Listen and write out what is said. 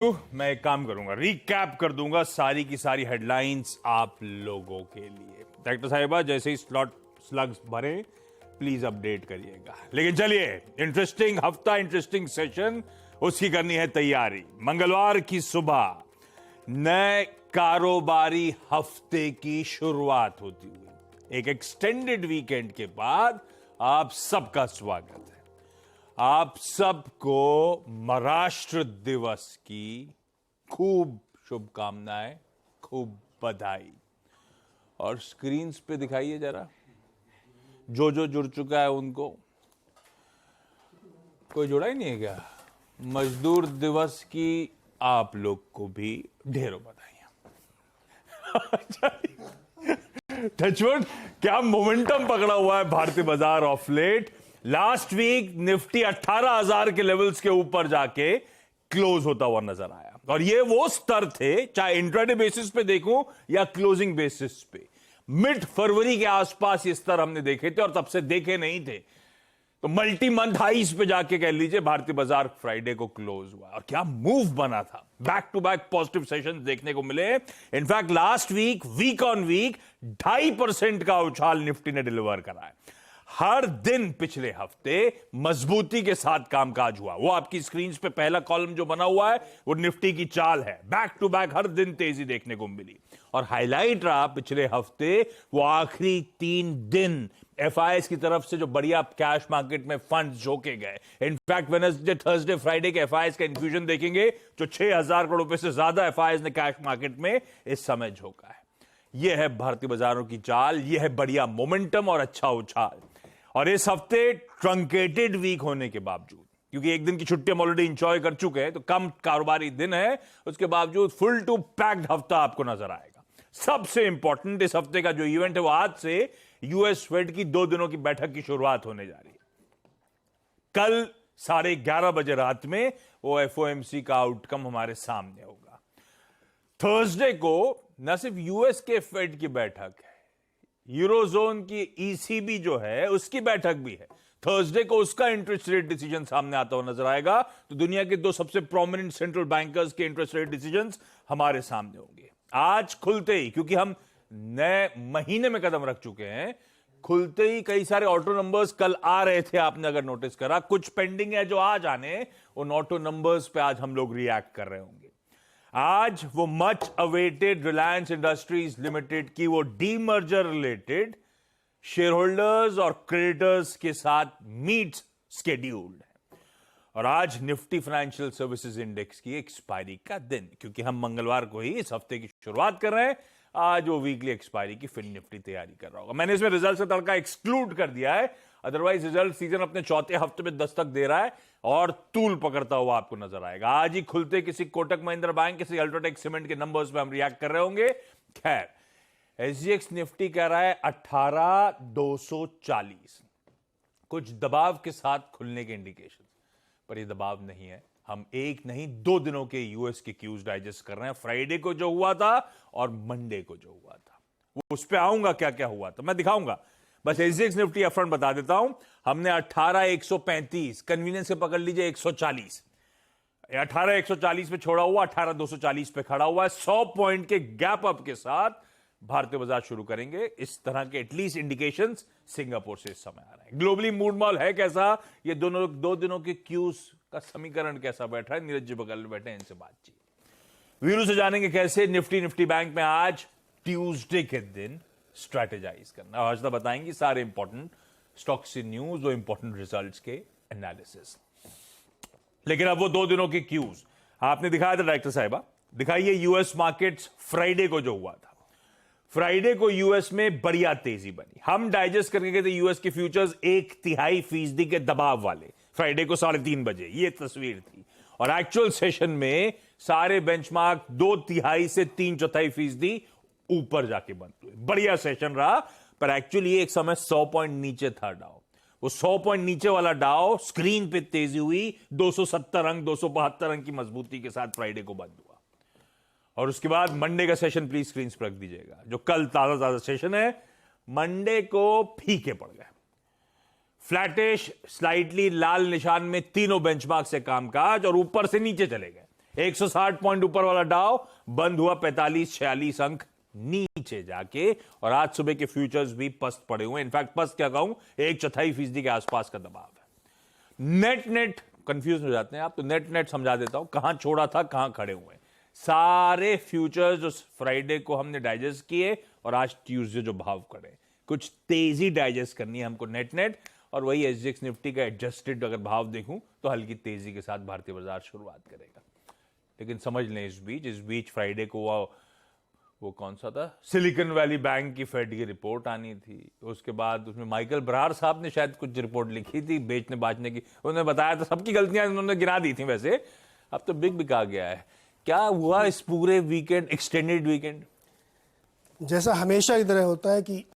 मैं एक काम करूंगा, रिकैप कर दूंगा सारी की सारी हेडलाइंस आप लोगों के लिए। डॉक्टर साहिबा जैसे ही स्लॉट स्लग्स भरे प्लीज अपडेट करिएगा। लेकिन चलिए, इंटरेस्टिंग हफ्ता, इंटरेस्टिंग सेशन, उसकी करनी है तैयारी। मंगलवार की सुबह नए कारोबारी हफ्ते की शुरुआत होती हुई एक एक्सटेंडेड वीकेंड के बाद आप सबका स्वागत है। आप सबको महाराष्ट्र दिवस की खूब शुभकामनाएं, खूब बधाई। और स्क्रीन्स पे दिखाइए जरा, जो जुड़ चुका है उनको। कोई जुड़ा ही नहीं है क्या? मजदूर दिवस की आप लोग को भी ढेरों बधाइयां। टचवुड, क्या मोमेंटम पकड़ा हुआ है भारतीय बाजार of late. Last week Nifty 18,000 के लेवल्स के ऊपर जाके क्लोज होता हुआ नजर आया, और ये वो स्तर थे, चाहे इंट्राडे बेसिस पे देखूं या क्लोजिंग बेसिस पे। मिड फरवरी के आसपास ये स्तर हमने देखे थे और तब से देखे नहीं थे। तो मल्टी मंथ हाइस पे जाके कह लीजिए भारतीय बाजार फ्राइडे को क्लोज हुआ, और क्या मूव बना था। Back to back positive session देखने को मिले। In fact last week on week 2.5% का उछाल निफ्टी ने डिलीवर करा है। हर दिन पिछले हफ्ते मजबूती के साथ कामकाज हुआ। वो आपकी स्क्रीन पे पहला कॉलम जो बना हुआ है वो निफ्टी की चाल है। बैक टू बैक हर दिन तेजी देखने को मिली, और हाईलाइट रहा पिछले हफ्ते वो आखिरी 3 दिन एफआईएस की तरफ से जो बढ़िया कैश मार्केट में फंड्स झोंके गए। इनफैक्ट वेडनेसडे, थर्सडे, फ्राइडे के एफआईएस का इंफ्यूजन देखेंगे जो 6,000 करोड़ रुपए से ज्यादा एफआईएस ने कैश मार्केट में इस समय झोंका है। यह है भारतीय बाजारों की चाल, यह है बढ़िया मोमेंटम और अच्छा उछाल। और इस हफ्ते ट्रंकेटेड वीक होने के बावजूद, क्योंकि एक दिन की छुट्टी हम ऑलरेडी इंजॉय कर चुके हैं, तो कम कारोबारी दिन है, उसके बावजूद फुल टू पैक्ड हफ्ता आपको नजर आएगा। सबसे इंपॉर्टेंट इस हफ्ते का जो इवेंट है वो आज से यूएस फेड की 2 दिनों की बैठक की शुरुआत होने जा रही है। कल 11:30 बजे रात में वो एफओएमसी का आउटकम हमारे सामने होगा। थर्सडे को न सिर्फ यूएस के फेड की बैठक है, यूरोजोन की ईसीबी जो है उसकी बैठक भी है। थर्सडे को उसका इंटरेस्ट रेट डिसीजन सामने आता हुआ नजर आएगा। तो दुनिया के 2 सबसे प्रोमिनेंट सेंट्रल बैंकर्स के इंटरेस्ट रेट डिसीजंस हमारे सामने होंगे। आज खुलते ही, क्योंकि हम नए महीने में कदम रख चुके हैं, खुलते ही कई सारे ऑटो नंबर्स कल आ रहे थे, आपने अगर नोटिस करा। कुछ पेंडिंग है जो आज आने, उन ऑटो नंबर्स पे आज हम लोग रिएक्ट कर रहे होंगे। आज वो much awaited Reliance industries limited की वो डीमर्जर रिलेटेड शेयर होल्डर्स और क्रेडिटर्स के साथ मीट्स स्केड्यूल्ड है। और आज निफ्टी फाइनेंशियल सर्विसेज इंडेक्स की एक्सपायरी का दिन, क्योंकि हम मंगलवार को ही इस हफ्ते की शुरुआत कर रहे हैं। आज वो वीकली एक्सपायरी की फिर निफ्टी तैयारी कर रहा होगा। मैंने इसमें रिजल्ट से तड़का एक्सक्लूड कर दिया है, अदरवाइज रिजल्ट सीजन अपने चौथे हफ्ते में दस्तक दे रहा है और तूल पकड़ता हुआ आपको नजर आएगा। आज ही खुलते किसी कोटक महिंद्रा बैंक, किसी अल्ट्राटेक सीमेंट के नंबर्स पे हम रिएक्ट कर रहे होंगे। खैर, एसजीएक्स निफ्टी कह रहा है 18,240, कुछ दबाव के साथ खुलने के इंडिकेशन, पर यह दबाव नहीं है। हम एक नहीं 2 दिनों के यूएस के क्यूज डाइजेस्ट कर रहे हैं। फ्राइडे को जो हुआ था और मंडे को जो हुआ था, वो उस पे आऊंगा, क्या क्या हुआ था मैं दिखाऊंगा। बस एसजीएक्स निफ्टी अपफ्रंट बता देता हूं, हमने 18,135, कन्वीनियंस से पकड़ लीजिए 140, 18,140 पे छोड़ा हुआ, 18,240 पे खड़ा हुआ है। 100 पॉइंट के गैप अप के साथ भारतीय बाजार शुरू करेंगे। इस तरह के एटलीस्ट इंडिकेशंस सिंगापुर से इस समय आ रहे हैं। ग्लोबली मूड मॉल है कैसा, ये 2 दिनों के क्यूज का समीकरण कैसा बैठा है, नीरज जी बगल में बैठे हैं, इनसे बातचीत वीरू से जानेंगे कैसे निफ्टी बैंक में आज ट्यूसडे के दिन स्ट्रेटेजाइज करना। आज तक बताएंगे सारे इंपॉर्टेंट स्टॉक से न्यूज और इंपॉर्टेंट रिजल्ट्स के एनालिसिस। लेकिन अब वो 2 दिनों के क्यूज आपने दिखाया था डायरेक्टर साहिबा, दिखाइए यूएस मार्केट्स फ्राइडे को जो हुआ था। फ्राइडे को यूएस में बढ़िया तेजी बनी। हम डाइजेस्ट करके गए थे यूएस के फ्यूचर्स 1/3% के दबाव वाले, फ्राइडे को 3:30 बजे ये तस्वीर थी। और एक्चुअल सेशन में सारे बेंचमार्क 2/3 से 3/4% ऊपर जाके बंद हुए। बढ़िया सेशन रहा, पर एक्चुअली एक समय 100 पॉइंट नीचे था डाउ। वो 100 पॉइंट नीचे वाला डाउ स्क्रीन पे तेजी हुई 270 अंक, 272 अंक की मजबूती के साथ फ्राइडे को बंद हुआ। और उसके बाद मंडे का सेशन प्लीज स्क्रीन पर रख दीजिएगा, जो कल ताजा सेशन है। मंडे को फीके पड़ गए, फ्लैटिश, स्लाइटली लाल निशान में तीनों बेंचमार्क से कामकाज, और ऊपर से नीचे चले गए। 160 पॉइंट ऊपर वाला डाउ बंद हुआ 45-46 अंक नीचे जाके, और आज सुबह के फ्यूचर्स भी पस्त पड़े हुए। इनफैक्ट पस्त क्या कहूं, 1/4% के आसपास का दबाव है। नेट नेट कंफ्यूज हो जाते हैं आप, तो नेट नेट समझा देता हूं, कहां छोड़ा था कहां खड़े हुए। सारे फ्यूचर्स जो फ्राइडे को हमने डाइजेस्ट किए और आज ट्यूसडे जो भाव खड़े, कुछ तेजी डाइजेस्ट करनी है हमको नेट नेट, और वही एसजीएक्स निफ्टी का एडजस्टेड अगर भाव देखूं तो हल्की तेजी के साथ भारतीय बाजार शुरुआत करेगा। लेकिन समझ लें इस बीच फ्राइडे को वो कौन सा था, सिलिकॉन वैली बैंक की फेड की रिपोर्ट आनी थी। उसके बाद उसमें माइकल ब्रार साहब ने शायद कुछ रिपोर्ट लिखी थी बेचने बाजने की, उन्होंने बताया था, सबकी गलतियां उन्होंने गिना दी थी। वैसे अब तो बिग बिक आ गया है। क्या हुआ इस पूरे वीकेंड, एक्सटेंडेड वीकेंड? जैसा हमेशा की तरह होता है कि